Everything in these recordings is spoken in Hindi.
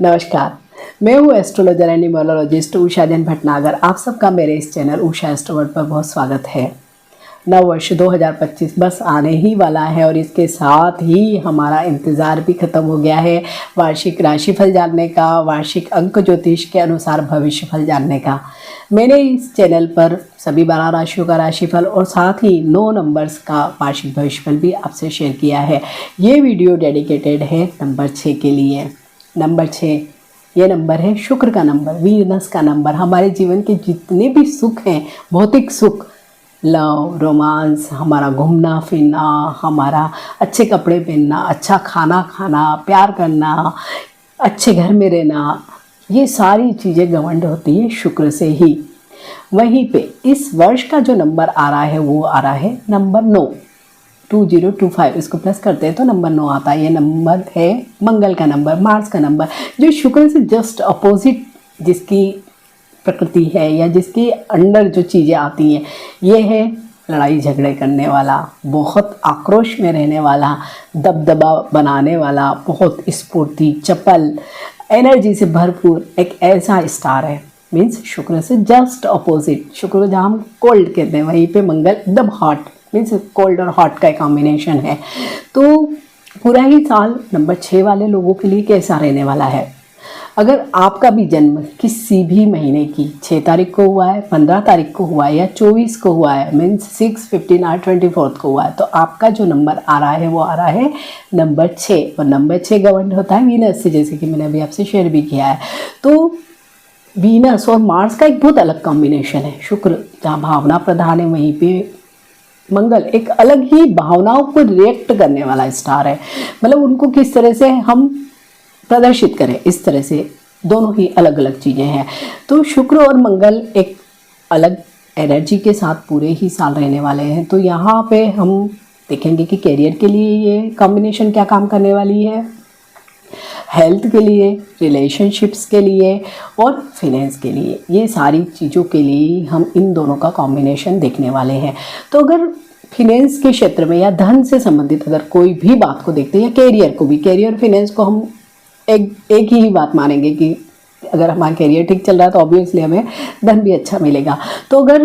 नमस्कार, मैं हूँ astrologer and numerologist Usha Jain Bhatnagar. आप सबका मेरे इस चैनल उषा एस्ट्रोवर्ड पर बहुत स्वागत है। नववर्ष 2025 बस आने ही वाला है और इसके साथ ही हमारा इंतज़ार भी ख़त्म हो गया है वार्षिक राशिफल जानने का, वार्षिक अंक ज्योतिष के अनुसार भविष्यफल जानने का। मैंने इस चैनल पर सभी 12 राशियों का राशिफल और साथ ही 9 नंबर्स का वार्षिक भविष्यफल भी आपसे शेयर किया है। ये वीडियो डेडिकेटेड है नंबर 6 के लिए। नंबर 6 ये नंबर है शुक्र का नंबर, वीनस का नंबर। हमारे जीवन के जितने भी सुख हैं, भौतिक सुख, लव, रोमांस, हमारा घूमना फिरना, हमारा अच्छे कपड़े पहनना, अच्छा खाना खाना, प्यार करना, अच्छे घर में रहना, ये सारी चीज़ें गवर्न होती है शुक्र से ही। वहीं पे इस वर्ष का जो नंबर आ रहा है वो आ रहा है नंबर 9, 2025। इसको प्लस करते हैं तो नंबर 9 आता है। ये नंबर है मंगल का नंबर, मार्स का नंबर, जो शुक्र से जस्ट अपोजिट जिसकी प्रकृति है या जिसके अंडर जो चीज़ें आती हैं, ये है लड़ाई झगड़े करने वाला, बहुत आक्रोश में रहने वाला, दबदबा बनाने वाला, बहुत स्फूर्ति, चपल, एनर्जी से भरपूर एक ऐसा स्टार है। मीन्स शुक्र से जस्ट अपोजिट, शुक्र को जहाँ हम कोल्ड कहते हैं वहीं पे मंगल एकदम हॉट, मीन्स कोल्ड और हॉट का कॉम्बिनेशन है। तो पूरा ही साल नंबर 6 वाले लोगों के लिए कैसा रहने वाला है? अगर आपका भी जन्म किसी भी महीने की 6 तारीख को हुआ है, 15 तारीख को हुआ है या 24 को हुआ है, मीन्स 6, 15 और 24 को हुआ है, तो आपका जो नंबर आ रहा है वो आ रहा है नंबर 6। और नंबर 6 गवर्न होता है वीनस से, जैसे कि मैंने अभी आपसे शेयर भी किया है। तो वीनस और मार्स का एक बहुत अलग कॉम्बिनेशन है। शुक्र जहाँ भावना प्रधान है, वहीं पे मंगल एक अलग ही भावनाओं को रिएक्ट करने वाला स्टार है। मतलब उनको किस तरह से हम प्रदर्शित करें, इस तरह से दोनों ही अलग अलग चीज़ें हैं। तो शुक्र और मंगल एक अलग एनर्जी के साथ पूरे ही साल रहने वाले हैं। तो यहाँ पे हम देखेंगे कि करियर के लिए ये कॉम्बिनेशन क्या काम करने वाली है, हेल्थ के लिए, रिलेशनशिप्स के लिए और फिनेंस के लिए, ये सारी चीज़ों के लिए हम इन दोनों का कॉम्बिनेशन देखने वाले हैं। तो अगर फिनेंस के क्षेत्र में या धन से संबंधित अगर कोई भी बात को देखते हैं या कैरियर को भी, कैरियर फिनेंस को हम एक ही बात मानेंगे कि अगर हमारा कैरियर ठीक चल रहा है तो ऑब्वियसली हमें धन भी अच्छा मिलेगा। तो अगर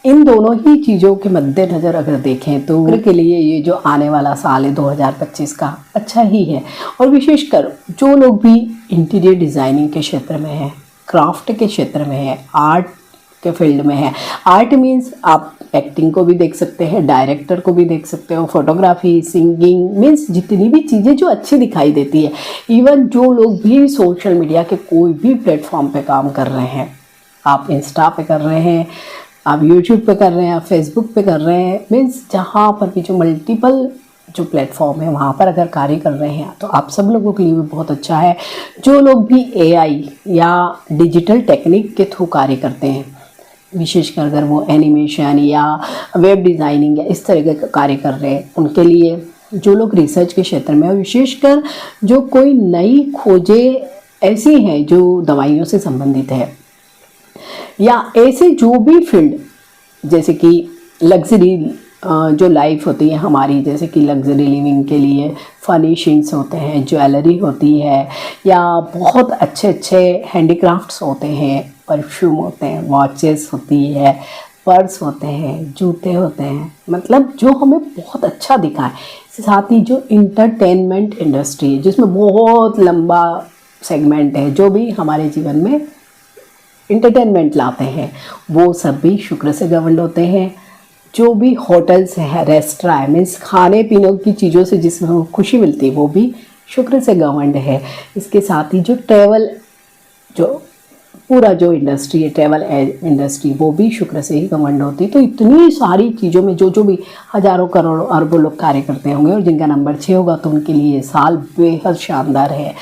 इन दोनों ही चीज़ों के मद्देनज़र अगर देखें तो के लिए ये जो आने वाला साल है 2025 का अच्छा ही है। और विशेषकर जो लोग भी इंटीरियर डिज़ाइनिंग के क्षेत्र में हैं, क्राफ्ट के क्षेत्र में है, आर्ट के फील्ड में है, आर्ट मीन्स आप एक्टिंग को भी देख सकते हैं, डायरेक्टर को भी देख सकते हो, फोटोग्राफी, सिंगिंग, मीन्स जितनी भी चीज़ें जो अच्छी दिखाई देती है। इवन जो लोग भी सोशल मीडिया के कोई भी प्लेटफॉर्म पे काम कर रहे हैं, आप इंस्टा पे कर रहे हैं, आप यूट्यूब पे कर रहे हैं, आप फेसबुक पे कर रहे हैं, मीन्स जहाँ पर भी जो मल्टीपल जो प्लेटफॉर्म है वहाँ पर अगर कार्य कर रहे हैं तो आप सब लोगों के लिए भी बहुत अच्छा है। जो लोग भी एआई या डिजिटल टेक्निक के थ्रू कार्य करते हैं, विशेषकर अगर वो एनिमेशन या वेब डिज़ाइनिंग या इस तरह के कार्य कर रहे हैं, उनके लिए, जो लोग रिसर्च के क्षेत्र में, और विशेषकर जो कोई नई खोजें ऐसी हैं जो दवाइयों से संबंधित है, या ऐसे जो भी फील्ड जैसे कि लग्जरी जो लाइफ होती है हमारी, जैसे कि लग्जरी लिविंग के लिए फर्निशिंग्स होते हैं, ज्वेलरी होती है, या बहुत अच्छे अच्छे हैंडीक्राफ्ट्स होते हैं, परफ्यूम होते हैं, वॉचेस होती है, पर्स होते हैं, जूते होते हैं, मतलब जो हमें बहुत अच्छा दिखाए। साथ ही जो इंटरटेनमेंट इंडस्ट्री है जिसमें बहुत लंबा सेगमेंट है, जो भी हमारे जीवन में इंटरटेनमेंट लाते हैं, वो सब भी शुक्र से गवर्न होते हैं। जो भी होटल्स हैं, रेस्टोरेंट है, मीन्स खाने पीने की चीज़ों से जिसमें खुशी मिलती है, वो भी शुक्र से गवर्नड है। इसके साथ ही जो ट्रैवल, जो पूरा जो इंडस्ट्री है, ट्रैवल इंडस्ट्री, वो भी शुक्र से ही गवर्नड होती है। तो इतनी सारी चीज़ों में जो भी हज़ारों करोड़ों अरबों लोग कार्य करते होंगे और जिनका नंबर 6 होगा, तो उनके लिए ये साल बेहद शानदार है।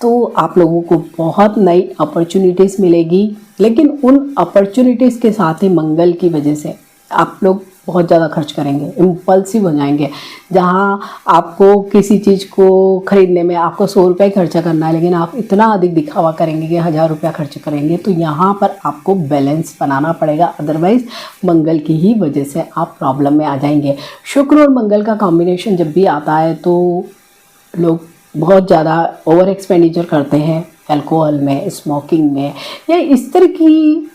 तो आप लोगों को बहुत नई अपॉर्चुनिटीज़ मिलेगी, लेकिन उन अपॉर्चुनिटीज़ के साथ ही मंगल की वजह से आप लोग बहुत ज़्यादा खर्च करेंगे, इम्पल्सिव हो जाएंगे। जहाँ आपको किसी चीज़ को ख़रीदने में आपको 100 रुपये खर्चा करना है, लेकिन आप इतना अधिक दिखावा करेंगे कि 1000 रुपया खर्च करेंगे। तो यहाँ पर आपको बैलेंस बनाना पड़ेगा, अदरवाइज़ मंगल की ही वजह से आप प्रॉब्लम में आ जाएंगे। शुक्र और मंगल का कॉम्बिनेशन जब भी आता है तो लोग बहुत ज़्यादा ओवर एक्सपेंडिचर करते हैं अल्कोहल में, स्मोकिंग में, या इस तरह की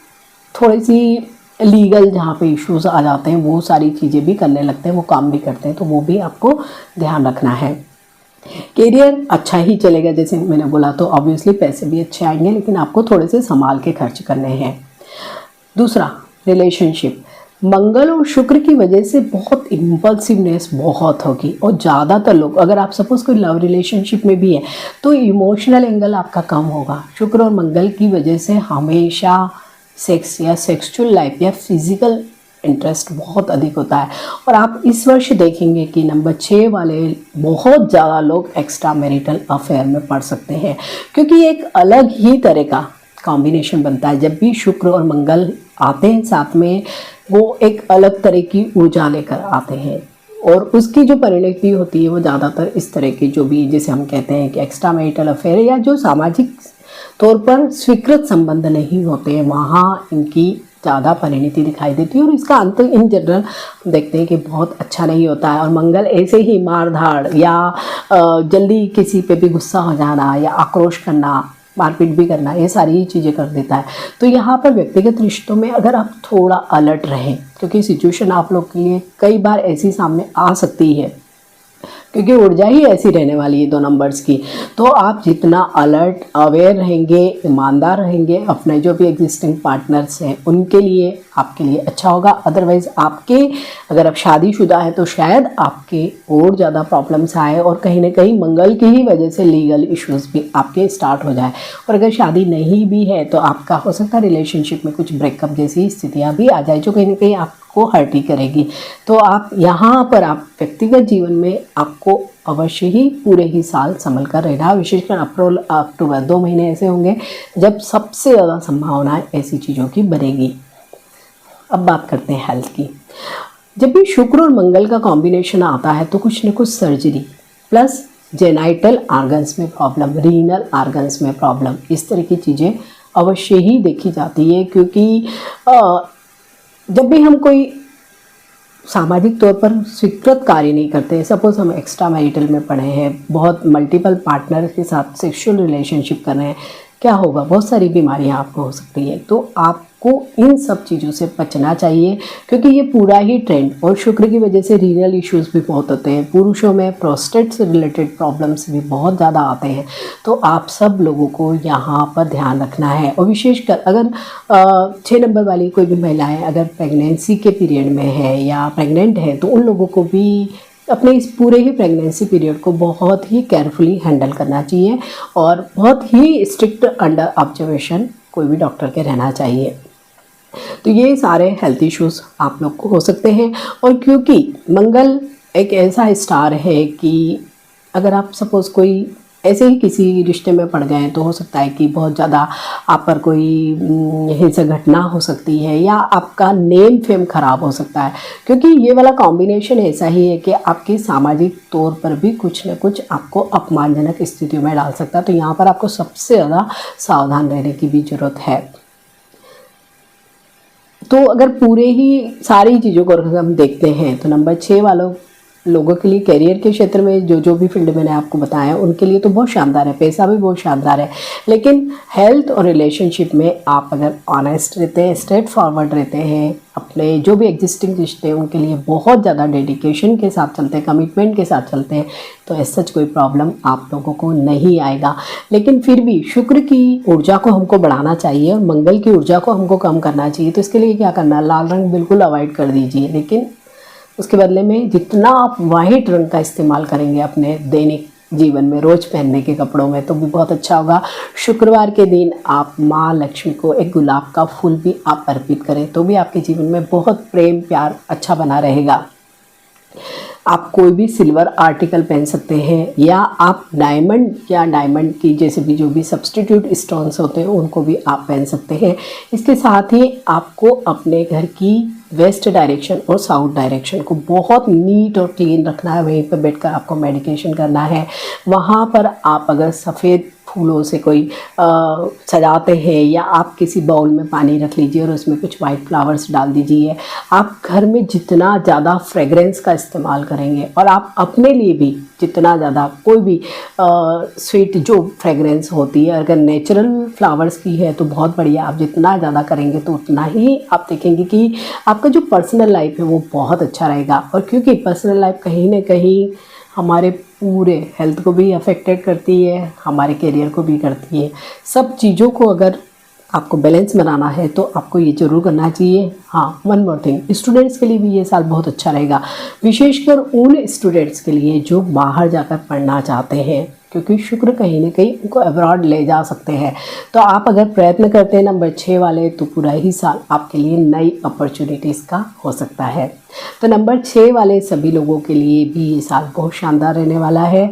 थोड़ी सी लीगल जहाँ पे इश्यूज आ जाते हैं वो सारी चीज़ें भी करने लगते हैं, वो काम भी करते हैं, तो वो भी आपको ध्यान रखना है। करियर अच्छा ही चलेगा जैसे मैंने बोला, तो ऑब्वियसली पैसे भी अच्छे आएंगे, लेकिन आपको थोड़े से संभाल के खर्च करने हैं। दूसरा, रिलेशनशिप। मंगल और शुक्र की वजह से बहुत इम्पल्सिवनेस बहुत होगी, और ज़्यादातर लोग, अगर आप सपोज कोई लव रिलेशनशिप में भी है तो इमोशनल एंगल आपका कम होगा। शुक्र और मंगल की वजह से हमेशा सेक्स या सेक्सुअल लाइफ या फिजिकल इंटरेस्ट बहुत अधिक होता है। और आप इस वर्ष देखेंगे कि नंबर 6 वाले बहुत ज़्यादा लोग एक्स्ट्रा मैरिटल अफेयर में पड़ सकते हैं, क्योंकि एक अलग ही तरह का कॉम्बिनेशन बनता है। जब भी शुक्र और मंगल आते हैं साथ में, वो एक अलग तरह की ऊर्जा लेकर आते हैं, और उसकी जो परिणति होती है वो ज़्यादातर इस तरह की, जो भी जैसे हम कहते हैं कि एक्स्ट्रा मैरिटल अफेयर या जो सामाजिक तौर पर स्वीकृत संबंध नहीं होते हैं, वहाँ इनकी ज़्यादा परिणति दिखाई देती है। और इसका अंत इन जनरल देखते हैं कि बहुत अच्छा नहीं होता है। और मंगल ऐसे ही मार धाड़ या जल्दी किसी पे भी गुस्सा हो जाना या आक्रोश करना, मारपीट भी करना, ये सारी चीज़ें कर देता है। तो यहाँ पर व्यक्तिगत रिश्तों में अगर आप थोड़ा अलर्ट रहें, क्योंकि सिचुएशन आप लोग के लिए कई बार ऐसी सामने आ सकती है, क्योंकि ऊर्जा ही ऐसी रहने वाली है 2 नंबर्स की। तो आप जितना अलर्ट, अवेयर रहेंगे, ईमानदार रहेंगे, अपने जो भी एग्जिस्टिंग पार्टनर्स हैं उनके लिए, आपके लिए अच्छा होगा। अदरवाइज़ आपके, अगर आप शादीशुदा है तो शायद आपके और ज़्यादा प्रॉब्लम्स आए, और कहीं ना कहीं मंगल की ही वजह से लीगल इश्यूज भी आपके स्टार्ट हो जाए। और अगर शादी नहीं भी है तो आपका हो सकता है रिलेशनशिप में कुछ ब्रेकअप जैसी स्थितियाँ भी आ जाए, जो कहीं ना कहीं आपको हर्ट ही करेगी। तो आप यहाँ पर, आप व्यक्तिगत जीवन में आपको अवश्य ही पूरे ही साल संभल कर रहना, विशेषकर अक्टूबर 2 महीने ऐसे होंगे जब सबसे ज़्यादा संभावना ऐसी चीज़ों की बनेगी। अब बात करते हैं हेल्थ की। जब भी शुक्र और मंगल का कॉम्बिनेशन आता है तो कुछ न कुछ सर्जरी, प्लस जेनाइटल आर्गन्स में प्रॉब्लम, रीनल आर्गन्स में प्रॉब्लम, इस तरह की चीज़ें अवश्य ही देखी जाती है। क्योंकि जब भी हम कोई सामाजिक तौर पर स्वीकृत कार्य नहीं करते, सपोज हम एक्स्ट्रा मैरिटल में पड़े हैं, बहुत मल्टीपल पार्टनर के साथ सेक्सुअल रिलेशनशिप कर रहे हैं, क्या होगा, बहुत सारी बीमारियां आपको हो सकती है। तो आपको इन सब चीज़ों से बचना चाहिए, क्योंकि ये पूरा ही ट्रेंड, और शुक्र की वजह से रीनल इश्यूज भी बहुत होते हैं, पुरुषों में प्रोस्टेट से रिलेटेड प्रॉब्लम्स भी बहुत ज़्यादा आते हैं। तो आप सब लोगों को यहाँ पर ध्यान रखना है। और विशेषकर अगर 6 नंबर वाली कोई भी महिलाएं अगर प्रेगनेंसी के पीरियड में है या प्रेग्नेंट है, तो उन लोगों को भी अपने इस पूरे ही प्रेगनेंसी पीरियड को बहुत ही केयरफुली हैंडल करना चाहिए, और बहुत ही स्ट्रिक्ट अंडर ऑब्जर्वेशन कोई भी डॉक्टर के रहना चाहिए। तो ये सारे हेल्थ इश्यूज आप लोग को हो सकते हैं। और क्योंकि मंगल एक ऐसा स्टार है कि अगर आप सपोज़ कोई ऐसे ही किसी रिश्ते में पड़ गए तो हो सकता है कि बहुत ज़्यादा आप पर कोई हिंसक घटना हो सकती है, या आपका नेम फेम खराब हो सकता है, क्योंकि ये वाला कॉम्बिनेशन ऐसा ही है कि आपके सामाजिक तौर पर भी कुछ न कुछ आपको अपमानजनक स्थितियों में डाल सकता है। तो यहाँ पर आपको सबसे ज़्यादा सावधान रहने की भी ज़रूरत है। तो अगर पूरे ही सारी चीज़ों को अगर हम देखते हैं तो नंबर 6 वालों लोगों के लिए करियर के क्षेत्र में जो भी फील्ड मैंने आपको बताया उनके लिए तो बहुत शानदार है, पैसा भी बहुत शानदार है। लेकिन हेल्थ और रिलेशनशिप में आप अगर ऑनेस्ट रहते हैं, स्ट्रेट फॉरवर्ड रहते हैं, अपने जो भी एग्जिस्टिंग रिश्ते हैं उनके लिए बहुत ज़्यादा डेडिकेशन के साथ चलते हैं, कमिटमेंट के साथ चलते हैं, तो ऐसा कोई प्रॉब्लम आप लोगों को नहीं आएगा। लेकिन फिर भी शुक्र की ऊर्जा को हमको बढ़ाना चाहिए और मंगल की ऊर्जा को हमको कम करना चाहिए। तो इसके लिए क्या करना, लाल रंग बिल्कुल अवॉइड कर दीजिए, लेकिन उसके बदले में जितना आप वाइट रंग का इस्तेमाल करेंगे अपने दैनिक जीवन में, रोज़ पहनने के कपड़ों में, तो भी बहुत अच्छा होगा। शुक्रवार के दिन आप माँ लक्ष्मी को एक गुलाब का फूल भी आप अर्पित करें तो भी आपके जीवन में बहुत प्रेम प्यार अच्छा बना रहेगा। आप कोई भी सिल्वर आर्टिकल पहन सकते हैं, या आप डायमंड या डायमंड की जैसे भी जो भी सब्सटीट्यूट स्टोन्स होते हैं उनको भी आप पहन सकते हैं। इसके साथ ही आपको अपने घर की वेस्ट डायरेक्शन और साउथ डायरेक्शन को बहुत नीट और क्लीन रखना है। वहीं पर बैठकर आपको मेडिटेशन करना है। वहाँ पर आप अगर सफ़ेद फूलों से कोई सजाते हैं, या आप किसी बाउल में पानी रख लीजिए और उसमें कुछ वाइट फ्लावर्स डाल दीजिए। आप घर में जितना ज़्यादा फ्रेगरेंस का इस्तेमाल करेंगे और आप अपने लिए भी जितना ज़्यादा कोई भी स्वीट जो फ्रेगरेंस होती है, अगर नेचुरल फ्लावर्स की है तो बहुत बढ़िया। आप जितना ज़्यादा करेंगे तो उतना ही आप देखेंगे कि आपका जो पर्सनल लाइफ है वो बहुत अच्छा रहेगा। और क्योंकि पर्सनल लाइफ कहीं ना कहीं हमारे पूरे हेल्थ को भी अफेक्टेड करती है, हमारे करियर को भी करती है। सब चीज़ों को अगर आपको बैलेंस बनाना है तो आपको ये ज़रूर करना चाहिए। हाँ, वन मोर थिंग, स्टूडेंट्स के लिए भी ये साल बहुत अच्छा रहेगा, विशेषकर उन स्टूडेंट्स के लिए जो बाहर जाकर पढ़ना चाहते हैं, क्योंकि शुक्र कहीं ना कहीं उनको अब्रॉड ले जा सकते हैं। तो आप अगर प्रयत्न करते हैं नंबर 6 वाले, तो पूरा ही साल आपके लिए नई अपॉर्चुनिटीज़ का हो सकता है। तो नंबर 6 वाले सभी लोगों के लिए भी ये साल बहुत शानदार रहने वाला है।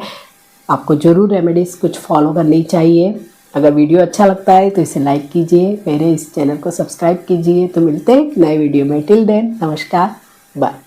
आपको ज़रूर रेमेडीज़ कुछ फॉलो करनी चाहिए। अगर वीडियो अच्छा लगता है तो इसे लाइक कीजिए, मेरे इस चैनल को सब्सक्राइब कीजिए। तो मिलते हैं नए वीडियो में। टिल देन, नमस्कार, बाय।